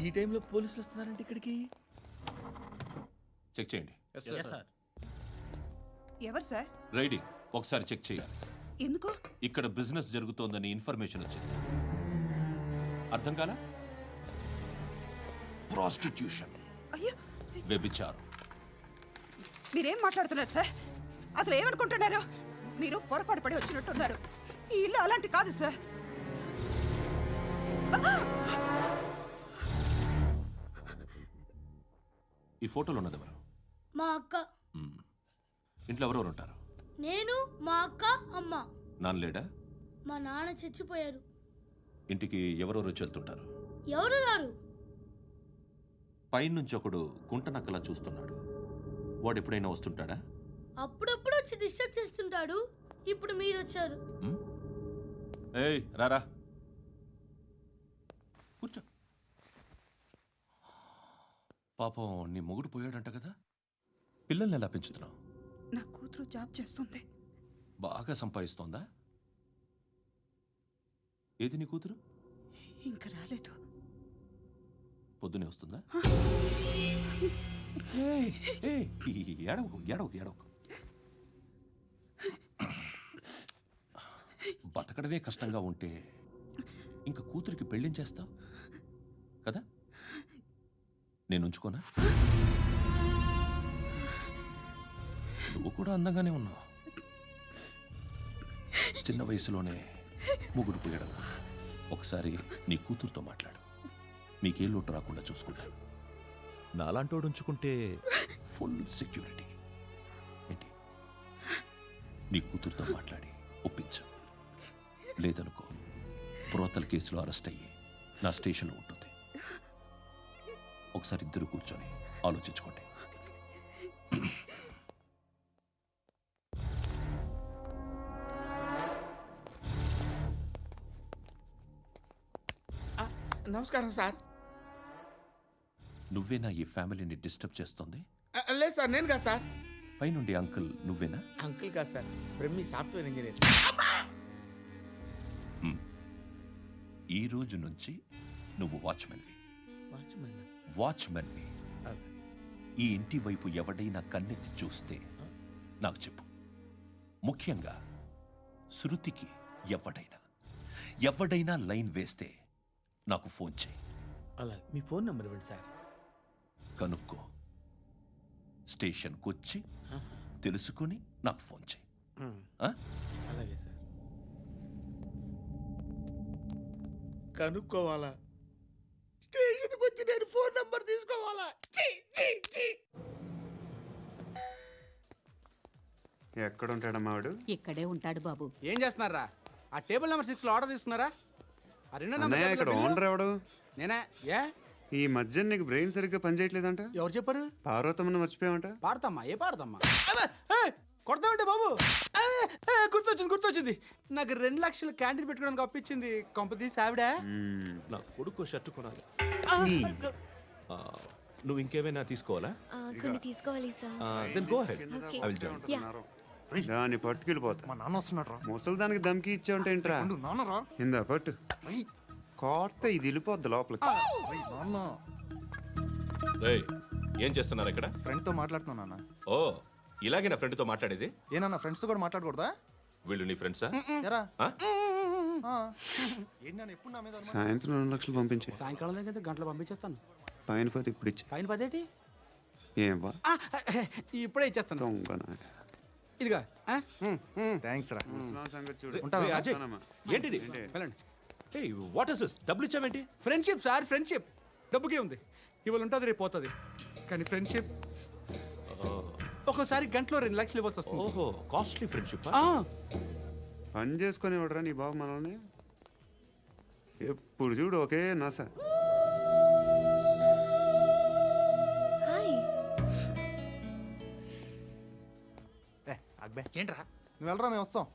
ఈ టైంలో పోలీసులు వస్తున్నారంటే ఇక్కడికి. చెక్ చేయండి. ఎవరు సార్? రైడింగ్ ఒకసారి చెక్ చేయాలి. ఎందుకు? ఇక్కడ బిజినెస్ జరుగుతోందని ఇన్ఫర్మేషన్ వచ్చింది. అర్థం కాలా? ప్రాస్టిట్యూషన్, అయ్యో, వ్యభిచారం. మీరేం మాట్లాడుతున్నారు సార్? అసలు ఏమనుకుంటున్నారు? మీరు పొరపాటు పడి వచ్చినట్టున్నారు. ఈ ఇల్లు అలాంటి కాదు సార్. ఈ ఫోటోలో ఉన్నది ఎవరు? మా అక్క. ఇంట్లో ఎవరెవరు ఉంటారు? నేను, మా అక్క, అమ్మ. నాన్న లేడా? మా నాన్న చచ్చిపోయారు. ఇంటికి ఎవరెవరు వచ్చి వెళ్తుంటారు? ఎవరు రారు. పైనుంచి ఒకడు గుంట నక్కలా చూస్తున్నాడు. వాడు ఎప్పుడైనా వస్తుంటాడా? అప్పుడప్పుడు వచ్చి డిస్టర్బ్ చేస్తుంటాడు. ఇప్పుడు మీరు వచ్చారు. ఏయ్ రారా, కూర్చో. పాపం నీ మొగుడు పోయాడంట కదా, పిల్లల్ని ఎలా పెంచుతున్నావు? నా కూతురు జాబ్ చేస్తుంది. బాగా సంపాదిస్తోందా? ఏది నీ కూతురు? ఇంకా రాలేదు. పొద్దునే వస్తుందా? ఏడవకు ఏడవకు ఏడవకు. బతకడమే కష్టంగా ఉంటే ఇంకా కూతురికి పెళ్ళించేస్తావు కదా? నేను ఉంచుకోనా? నువ్వు కూడా అందంగానే ఉన్నావు. చిన్న వయసులోనే ముగ్గురు పోయడం. ఒకసారి నీ కూతురుతో మాట్లాడు. నీకే లోటు రాకుండా చూసుకుంటా. నాలాంటోడు ఉంచుకుంటే ఫుల్ సెక్యూరిటీ. ఏంటి? నీ కూతురుతో మాట్లాడి ఒప్పించు. లేదనుకో బ్రోతల్ కేసులో అరెస్ట్ అయ్యి నా స్టేషన్లో ఉంటుంది. ఒకసారి ఇద్దరు కూర్చొని ఆలోచించుకోండి. నమస్కారం సార్. నువ్వేనా ఈ ఫ్యామిలీని డిస్టర్బ్ చేస్తుంది? లేదు సార్, నేను కాదు సార్. పైనుండి అంకుల్ నువ్వేనా? అంకుల్ కాదు సార్, బ్రహ్మి సాఫ్ట్వేర్ ఇంజనీర్. ఈ రోజు నుంచి నువ్వు వాచ్మెన్వి. వాచ్మెన్వి. ఈ ఇంటి వైపు ఎవడైనా కన్నెత్తి చూస్తే నాకు చెప్పు. ముఖ్యంగా శృతికి ఎవడైనా లైన్ వేస్తే నాకు ఫోన్ చేయి. అలా మీ ఫోన్ నెంబర్ ఇవ్వండి సార్. కనుక్కో. స్టేషన్కి వచ్చి తెలుసుకుని నాకు ఫోన్ చేయి. అలాగే సార్. కనుక్కోవాలా? స్టేషన్కి వచ్చి నేను ఫోన్ నెంబర్ తీసుకోవాలా? ఎక్కడ ఉంటాడమ్మా వాడు? ఇక్కడే ఉంటాడు బాబు. ఏం చేస్తున్నారా? ఆ టేబుల్ నెంబర్ 6 లో ఆర్డర్ తీసుకున్నారా? ఆ రెండో నెంబర్ ఇక్కడ ఓనర్ ఎవడు? నేనే. ఏ ఈ మధ్య నీకు బ్రెయిన్ సరిగ్గా పనిచేయట్లేదంట. ఎవరు చెప్పారు? పార్వతమ్మను మర్చిపోయామంట. పాడతామ్మా? ఏ పాడతామ్మా? కొడతామంటే బాబు. గుర్తొచ్చింది. నాకు 2 లక్షలు క్యాంటీన్ పెట్టుకోవడానికి అప్పించింది. కొంపతీసి ఆవిడ. నా కొడుకు షర్టు కొనాలి. నువ్వు ఇంకేమైనా తీసుకోవాలా? కొన్ని తీసుకోవాలి sir. Then go ahead. I will join. దాన్ని పట్టుకెళ్ళిపోతా. మా నాన్న వస్తున్నాడు. ముసలి దానికి దమ్కి ఇచ్చావుంటేంట్రా? నాన్నరా ఇందా పట్టు. కోర్త ఇది వెళ్ళిపోద్ది లోపలికి. రేయ్, ఏం చేస్తున్నారు ఇక్కడ? ఫ్రెండ్ తో మాట్లాడుతున్నా నాన్న. ఓ, ఇలాగే నా ఫ్రెండ్తో మాట్లాడేది? ఏనన్నా ఫ్రెండ్స్ తో కూడా మాట్లాడకూడదా? వీళ్ళు నీ ఫ్రెండ్సా? ఎరా ఆ? ఏంటి నాన్న ఎప్పుడు నా మీద? సాయంత్రం 2 లక్షలు పంపించే. సాయంకాలం దగ్గర గంటలు పంపించేస్తాను. పైన 10 ఇప్పుడు ఇచ్చే. పైన 10 ఏం వా ఇప్పుడే ఇచ్చేస్తాను. దొంగనా. ఇదిగా థ్యాంక్స్ రా. ముసలాం సంగతి చూడు. ఉంటాను. అజయ్, ఏంటిది? వెళ్ళండి. ఏయ్, వాట్ ఇస్ దిస్? డబ్బులు ఇచ్చావేంటి? Friendship sir, friendship. డబ్బుకే ఉంది. ఇవాళ ఉంటుంది, రేపు పోతుంది. కానీ ఫ్రెండ్షిప్ ఒక్కోసారి గంటలో 2 లక్షలు ఇవ్వాల్సి వస్తుంది. ఓహో, కాస్ట్లీ ఫ్రెండ్షిప్. పని చేసుకొని ఇవ్వడరా నీ బాబు మనల్ని. ఎప్పుడు చూడు ఒకే నాస. హాయ్. అక్బే ఏంట్రా? నువ్వు వెళ్ళరా, మేము వస్తాం.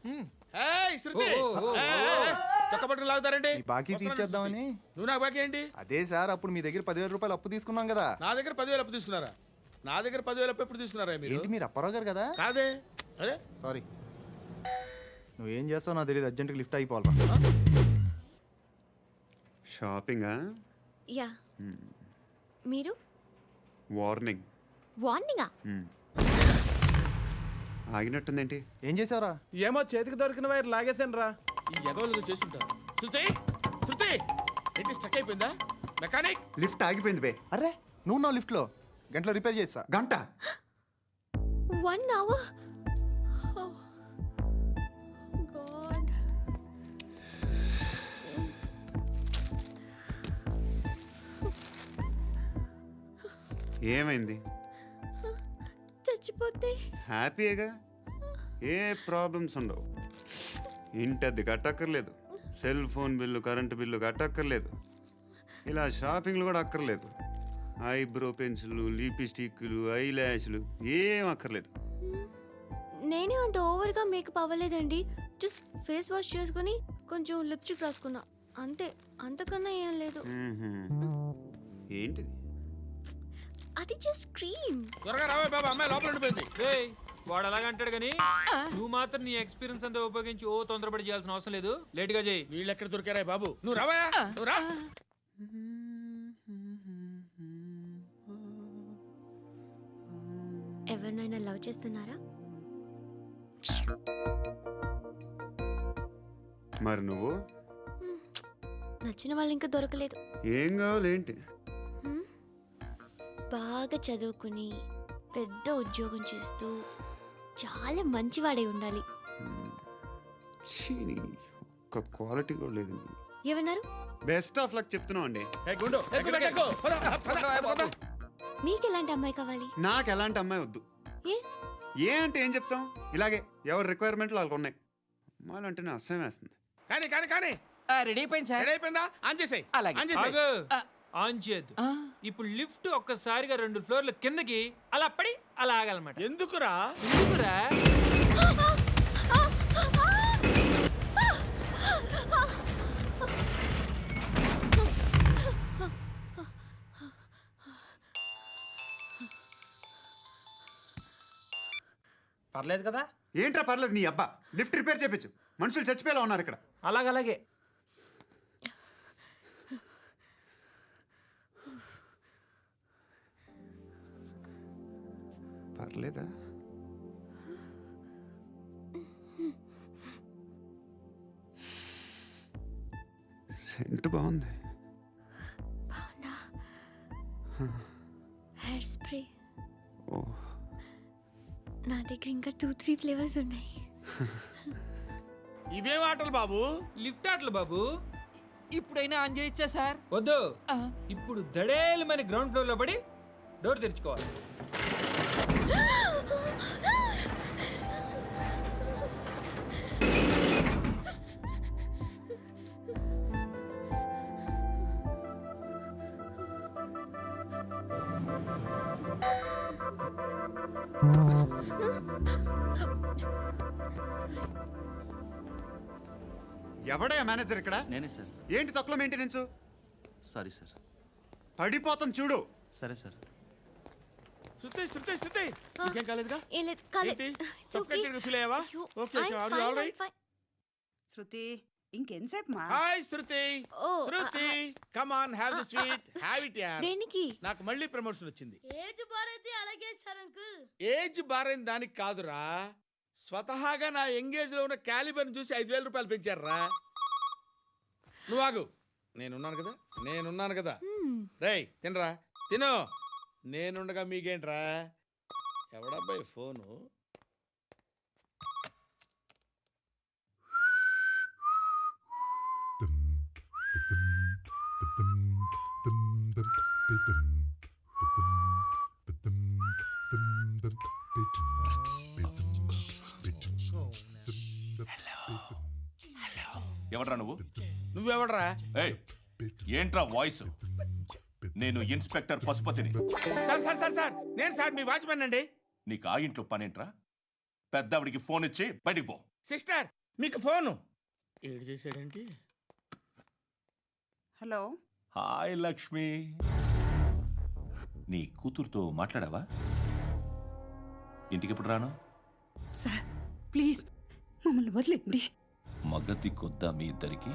లాగుతారండి. బాకీ తీర్చేద్దామని. నువ్వు నాకు బాకీ ఏంటి? అదే సార్, అప్పుడు మీ దగ్గర 10,000 రూపాయలు అప్పు తీసుకున్నాం కదా. నా దగ్గర 10,000 అప్పు తీసుకున్నారా? నా దగ్గర 10,000 అప్పు ఎప్పుడు తీసుకున్నారా మీరు? ఏంటి మీరు అప్పారావు గారు కదా? కాదే. అరే సారీ. నువ్వేం చేస్తావు నాకు తెలియదు. అర్జెంట్గా లిఫ్ట్ అయిపోవాలి. షాపింగా? యా. మీరు వార్నింగ్. వార్నింగా? ఆగినట్టుందేంటి? ఏం చేసావురా? ఏమో చేతికి దొరికిన వైర్ లాగేసాను రా. ఈ ఎగవలు చేస్తుంటారు. శృతి శృతి ఏంటి స్టక్ అయిపోయిందా? మెకానిక్ లిఫ్ట్ ఆగిపోయింది బే. అరే నువ్వు నా లిఫ్ట్లో గంటలో రిపేర్ చేస్తా. గంట? 1 hour? Oh. God. ఏమైంది? చచ్చిపోతే హ్యాపీగా, ఏ ప్రాబ్లమ్స్ ఉండవు. ఇంటి అద్దె కట్టక్కర్లేదు, cell phone bill, current bill కట్టక్కర్లేదు, ఇలా షాపింగ్లు కూడా అక్కర్లేదు. ఐబ్రో పెన్సిల్లు, లిప్స్టిక్లు, ఐ ల్యాష్లు ఏం అక్కర్లేదు. నేనే అంత ఓవర్గా మేకప్ అవ్వలేదండి. జస్ట్ ఫేస్ వాష్ చేసుకుని కొంచెం లిప్స్టిక్ రాసుకున్నా అంతే. అంతకన్నా ఏం లేదు. ఏంటిది? అది జస్ట్ క్రీమ్. త్వరగా రావే బాబా, అమ్మాయి లోపల ఉండిపోయింది. వాడు అలాగ అంటాడు కానీ నువ్వు మాత్రం నీ ఎక్స్పీరియన్స్ అంతా ఉపయోగించి తొందరపడి చేయాల్సిన అవసరం లేదు. లేట్ గా చేయి. వీళ్ళు ఎక్కడ దొరికారా బాబు? నువ్వు రావా, నువ్వు రా. ఎవరినైనా లవ్ చేస్తున్నారా? మరి నువ్వు? నచ్చిన వాళ్ళు ఇంకా దొరకలేదు. ఏం కావాలేంటి? బాగా చదువుకుని పెద్ద ఉద్యోగం చేస్తూ చాలా మంచివాడై ఉండాలి. ఒక్క క్వాలిటీ కూడా లేదు. ఏమన్నారు? బెస్ట్ ఆఫ్ లక్ చెప్తున్నావు అండి. ఏ గుండు, ఎక్కు, ఎక్కు. పద, పద, పద. మీకు ఎలాంటి అమ్మాయి కావాలి? నాకు ఎలాంటి అమ్మాయి వద్దు. ఏ ఏ అంటే ఏం చెప్తాం, ఇలాగే ఎవరి రిక్వైర్మెంట్లు వాళ్ళకు ఉన్నాయి. అమ్మాయిలు అంటేనే అసహ్యం వేస్తుంది. కానీ కానీ కానీ రెడీ అయిపోయింది సార్. రెడీ అయిపోయిందా? ఆన్ చేసేయ్. అలాగే. ఆన్ చేసేయ్. ఆగు. ఆన్ చేయద్దు. ఇప్పుడు లిఫ్ట్ ఒక్కసారిగా 2 ఫ్లోర్ల కిందకి అలా పడి అలా ఆగాలన్నమాట. ఎందుకురా? ఎందుకురా? పర్లేదు కదా? ఏంట్రా పర్లేదు నీ అబ్బా. లిఫ్ట్ రిపేర్ చేయించు. మనుషులు చచ్చిపోయేలా ఉన్నారు ఇక్కడ. అలాగే. పర్లేదా? సెంట్ బాగుంది. బాగుందా? Hair spray. ఓ, నా దగ్గర ఇంకా 2-3 ఫ్లేవర్స్ ఉన్నాయి. ఇవేం ఆటలు బాబు? లిఫ్ట్ ఆటలు బాబు. ఇప్పుడైనా ఆన్ చేయొచ్చా సార్? వద్దు. ఇప్పుడు దడేలు మన గ్రౌండ్ ఫ్లోర్ లో పడి డోర్ తెరుచుకోవాలి. ఎవడయ్యా మేనేజర్ ఇక్కడ? నేనే సార్. ఏంటి తక్కువ మెయింటెనెన్స్? Sorry sir. పడిపోతాం చూడు. సరే సార్. శృతి శృతి శృతి ఇంకేం కాలేదుగా? ఏం లేదు, కాలేదు. ఏంటి? సఫ్కేటెడ్ గా ఫీల్ అయ్యావా? Okay okay, are you all right? Shruti ఇంకెంతసేపు మా? Hi Shruti. Oh, Shruti come on, have the sweet, have it యార్. దేనికి? నాకు మళ్ళీ ప్రమోషన్ వచ్చింది. ఏజ్ బారైతే అలాగే సార్ అంకుల్. ఏజ్ బారైన దానికి కాదురా, స్వతహాగా నా ఎంగేజ్ లో ఉన్న క్యాలిబర్ చూసి 5,000 రూపాయలు పెంచారా. నువ్వు ఆగు, నేనున్నాను కదా. రేయ్ తినరా, తిను. నేనుండగా మీకేంట్రా? ఎవడబ్బాయి ఫోను? ఎవడ్రా నువ్వు? నువ్వెవడరా? ఏయ్, ఏంట్రా వాయిస్? నేను ఇన్స్పెక్టర్ పశుపతిని. సార్ సార్ సార్ సార్, నేను సార్ మీ వాచ్మెన్ అండి. నీకు ఆ ఇంట్లో పనేంట్రా? పెద్దవిడికి ఫోన్ ఇచ్చి బయటికి పో. సిస్టర్ మీకు ఫోను. ఏడు చేశాడేంటి? హలో. హాయ్ లక్ష్మి. నీ కూతురుతో మాట్లాడావా? ఇంటికి ఎప్పుడు రాను? సార్ ప్లీజ్ మమ్మల్ని వదిలేండి. మగతి కొద్దా మీ ఇద్దరికి?